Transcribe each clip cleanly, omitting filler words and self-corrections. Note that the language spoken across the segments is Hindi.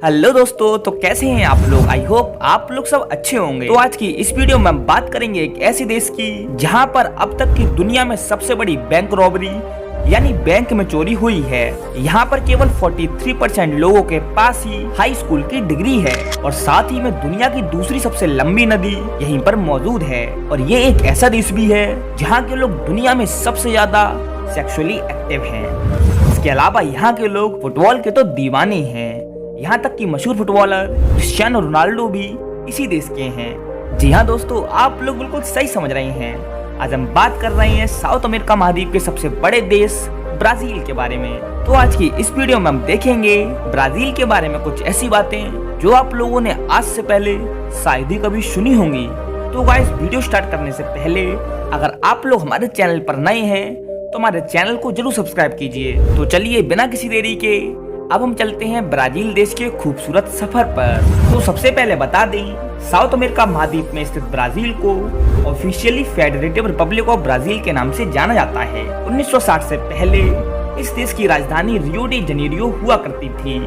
हेलो दोस्तों, तो कैसे हैं आप लोग। आई होप आप लोग सब अच्छे होंगे। तो आज की इस वीडियो में हम बात करेंगे एक ऐसे देश की जहां पर अब तक की दुनिया में सबसे बड़ी बैंक रॉबरी यानी बैंक में चोरी हुई है। यहाँ पर केवल 43% लोगों के पास ही हाई स्कूल की डिग्री है और साथ ही में दुनिया की दूसरी सबसे लंबी नदी यहीं पर मौजूद है। और ये एक ऐसा देश भी है जहाँ के लोग दुनिया में सबसे ज्यादा सेक्सुअली एक्टिव हैं। इसके अलावा यहाँ के लोग फुटबॉल के तो दीवाने हैं। यहाँ तक कि मशहूर फुटबॉलर क्रिस्टियानो रोनाल्डो भी इसी देश के हैं। जी हाँ दोस्तों, आप लोग बिल्कुल सही समझ रहे हैं। आज हम बात कर रहे हैं साउथ अमेरिका महाद्वीप के सबसे बड़े देश ब्राजील के बारे में। तो आज की इस वीडियो में हम देखेंगे ब्राजील के बारे में कुछ ऐसी बातें जो आप लोगों ने आज से पहले शायद ही कभी सुनी होंगी। तो गाइस, वीडियो स्टार्ट करने से पहले अगर आप लोग हमारे चैनल पर नए हैं तो हमारे चैनल को जरूर सब्सक्राइब कीजिए। तो चलिए बिना किसी देरी के अब हम चलते हैं ब्राजील देश के खूबसूरत सफर पर। तो सबसे पहले बता दें, साउथ अमेरिका महाद्वीप में स्थित ब्राजील को officially federative Republic of Brazil के नाम से जाना जाता है। 1960 से पहले इस देश की राजधानी रियो डी जनेरियो हुआ करती थी,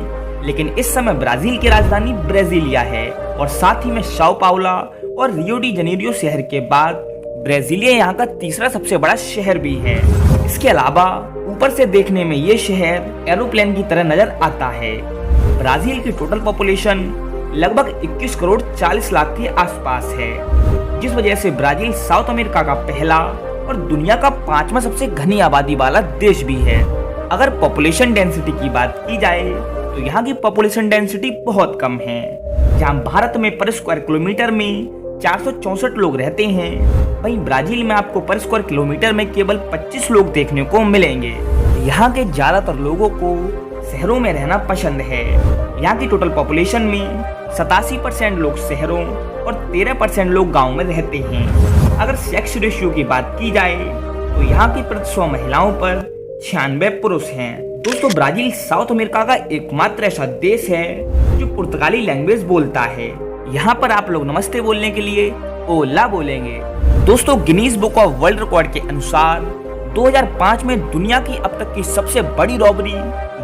लेकिन इस समय ब्राजील की राजधानी ब्राजीलिया है और साथ ही में साओ पाउलो और रियो डी जनेरियो शहर के बाद ब्राजीलिया यहाँ का तीसरा सबसे बड़ा शहर भी है। इसके अलावा ऊपर से देखने में ये शहर एरोप्लेन की तरह नजर आता है। ब्राजील की टोटल पॉपुलेशन लगभग 21 करोड़ 40 लाख के आसपास है, जिस वजह से ब्राजील साउथ अमेरिका का पहला और दुनिया का 5वां सबसे घनी आबादी वाला देश भी है। अगर पॉपुलेशन डेंसिटी की बात की जाए तो यहाँ की पॉपुलेशन डेंसिटी बहुत कम है। जहाँ भारत में पर स्क्वायर किलोमीटर में 464 लोग रहते हैं, वहीं ब्राजील में आपको पर स्क्वायर किलोमीटर में केवल 25 लोग देखने को मिलेंगे। यहाँ के ज्यादातर लोगों को शहरों में रहना पसंद है। यहाँ की टोटल पॉपुलेशन में 87% लोग शहरों और 13% लोग गाँव में रहते हैं। अगर सेक्स रेशियो की बात की जाए तो यहाँ की प्रति 100 महिलाओं पर 96 पुरुष हैं। दोस्तों, ब्राजील साउथ अमेरिका का एकमात्र ऐसा देश है जो पुर्तगाली लैंग्वेज बोलता है। यहाँ पर आप लोग नमस्ते बोलने के लिए ओला बोलेंगे। दोस्तों, Guinness book of world record के अनुसार 2005 में दुनिया की अब तक की सबसे बड़ी रॉबरी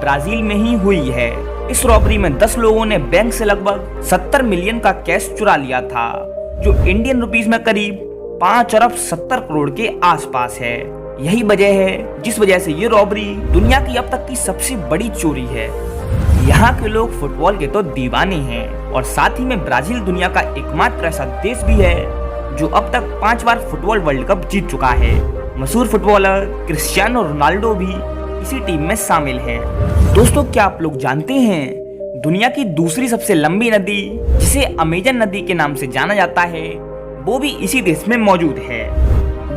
ब्राजील में ही हुई है। इस रॉबरी में 10 लोगों ने बैंक से लगभग 70 मिलियन का कैश चुरा लिया था, जो इंडियन रुपीस में करीब 5 अरब 70 करोड़ के आसपास है। यही वजह है जिस वजह से ये रॉबरी दुनिया की अब तक की सबसे बड़ी चोरी है। यहाँ के लोग फुटबॉल के तो दीवाने हैं और साथ ही में ब्राजील दुनिया का एकमात्र ऐसा देश भी है जो अब तक 5 बार फुटबॉल वर्ल्ड कप जीत चुका है। मशहूर फुटबॉलर क्रिस्टियानो रोनाल्डो भी इसी टीम में शामिल है। दोस्तों, क्या आप लोग जानते हैं दुनिया की दूसरी सबसे लंबी नदी जिसे अमेजन नदी के नाम से जाना जाता है, वो भी इसी देश में मौजूद है।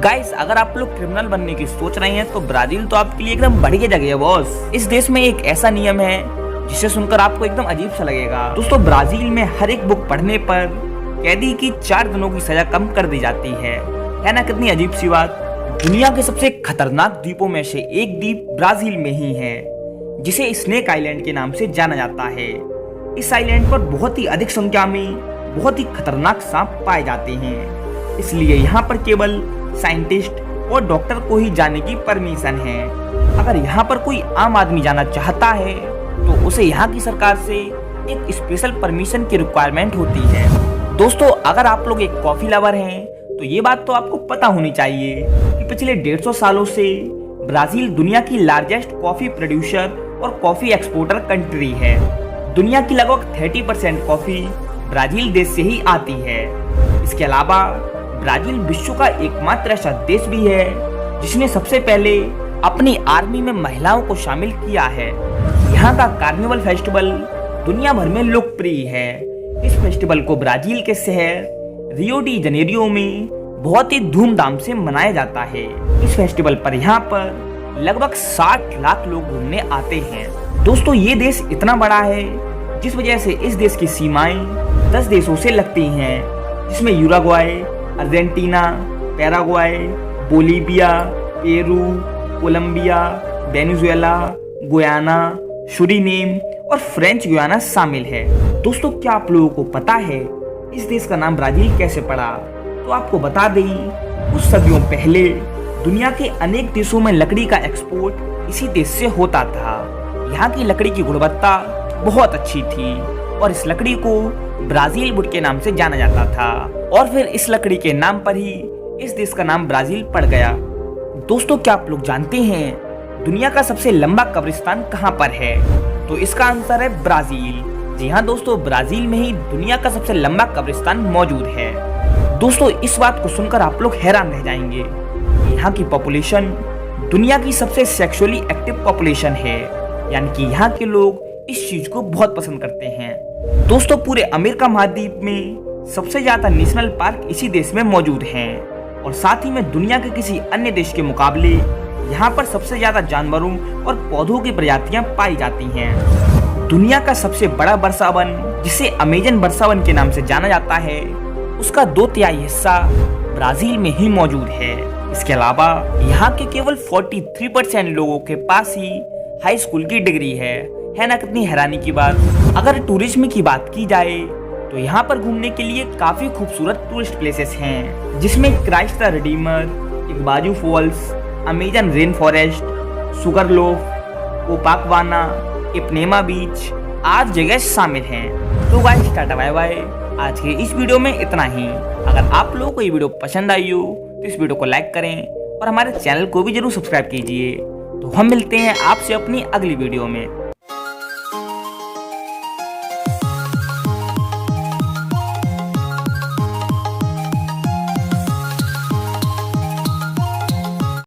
गाइस, अगर आप लोग क्रिमिनल बनने की सोच रहे हैं तो ब्राजील तो आपके लिए एकदम बढ़िया जगह है बॉस। इस देश में एक ऐसा नियम है जिसे सुनकर आपको एकदम अजीब सा लगेगा। दोस्तों, ब्राजील में हर एक बुक पढ़ने पर कैदी की 4 दिनों की सजा कम कर दी जाती है ना। कितनी अजीब सी बात। दुनिया के सबसे खतरनाक द्वीपों में से एक द्वीप ब्राजील में ही है, जिसे स्नेक आइलैंड के नाम से जाना जाता है। इस आइलैंड पर बहुत ही अधिक संख्या में बहुत ही खतरनाक सांप पाए जाते हैं, इसलिए यहाँ पर केवल साइंटिस्ट और डॉक्टर को ही जाने की परमिशन है। अगर यहाँ पर कोई आम आदमी जाना चाहता है तो उसे यहाँ की सरकार से एक स्पेशल परमिशन की रिक्वायरमेंट होती है। दोस्तों, अगर आप लोग एक कॉफी लवर हैं तो ये बात तो आपको पता होनी चाहिए कि पिछले 150 सालों से ब्राजील दुनिया की लार्जेस्ट कॉफी प्रोड्यूसर और कॉफी एक्सपोर्टर कंट्री है। दुनिया की लगभग 30% कॉफी ब्राजील देश से ही आती है। इसके अलावा ब्राजील विश्व का एकमात्र ऐसा देश भी है जिसने सबसे पहले अपनी आर्मी में महिलाओं को शामिल किया है। यहाँ का कार्निवल फेस्टिवल दुनिया भर में लोकप्रिय है। इस फेस्टिवल को ब्राजील के शहर रियो डी जनेरियो में बहुत ही धूमधाम से मनाया जाता है। इस फेस्टिवल पर यहाँ पर लगभग 60 लाख लोग घूमने आते हैं। दोस्तों, ये देश इतना बड़ा है जिस वजह से इस देश की सीमाएं 10 देशों से लगती हैं, जिसमें Uruguay, Argentina, Paraguay, Bolivia, Peru, Colombia, Venezuela, Guyana, Suriname और फ्रेंच गुयाना शामिल है। दोस्तों, क्या आप लोगों को पता है इस देश का नाम ब्राजील कैसे पड़ा? तो आपको बता दें, कुछ सदियों पहले दुनिया के अनेक देशों में लकड़ी का एक्सपोर्ट इसी देश से होता था। यहाँ की लकड़ी की गुणवत्ता बहुत अच्छी थी और इस लकड़ी को ब्राजील वुड के नाम से जाना जाता था और फिर इस लकड़ी के नाम पर ही इस देश का नाम ब्राजील पड़ गया। दोस्तों, क्या आप लोग जानते हैं दुनिया का सबसे लंबा कब्रिस्तान कहाँ पर है? तो इसका आंसर है ब्राजील। जी हाँ दोस्तों, ब्राजील में ही दुनिया का सबसे लंबा कब्रिस्तान मौजूद है। दोस्तों, इस बात को सुनकर आप लोग हैरान रह जाएंगे। यहाँ की पॉपुलेशन दुनिया की सबसे सेक्सुअली एक्टिव पॉपुलेशन है, यानी कि यहाँ के लोग इस चीज को बहुत पसंद करते हैं। दोस्तों, पूरे अमेरिका महाद्वीप में सबसे ज्यादा नेशनल पार्क इसी देश में मौजूद हैं और साथ ही में दुनिया के किसी अन्य देश के मुकाबले यहाँ पर सबसे ज्यादा जानवरों और पौधों की प्रजातियां पाई जाती हैं। दुनिया का सबसे बड़ा वर्षावन, जिसे अमेजन वर्षावन के नाम से जाना जाता है, उसका 2/3 हिस्सा ब्राजील में ही मौजूद है। इसके अलावा यहाँ के केवल 43% लोगों के पास ही हाई स्कूल की डिग्री है ना? कितनी हैरानी की बात। अगर टूरिज्म की बात की जाए तो यहाँ पर घूमने के लिए काफी खूबसूरत टूरिस्ट प्लेसेस हैं, जिसमें Christ the Redeemer, Iguazu Falls, Amazon rain forest, Sugarloaf, Copacabana, Ipanema beach आदि जगह शामिल हैं। तो गाइस, टाटा बाय बाय। आज के इस वीडियो में इतना ही। अगर आप लोगों को ये वीडियो पसंद आई हो तो इस वीडियो को लाइक करें और हमारे चैनल को भी जरूर सब्सक्राइब कीजिए। तो हम मिलते हैं आपसे अपनी अगली वीडियो में।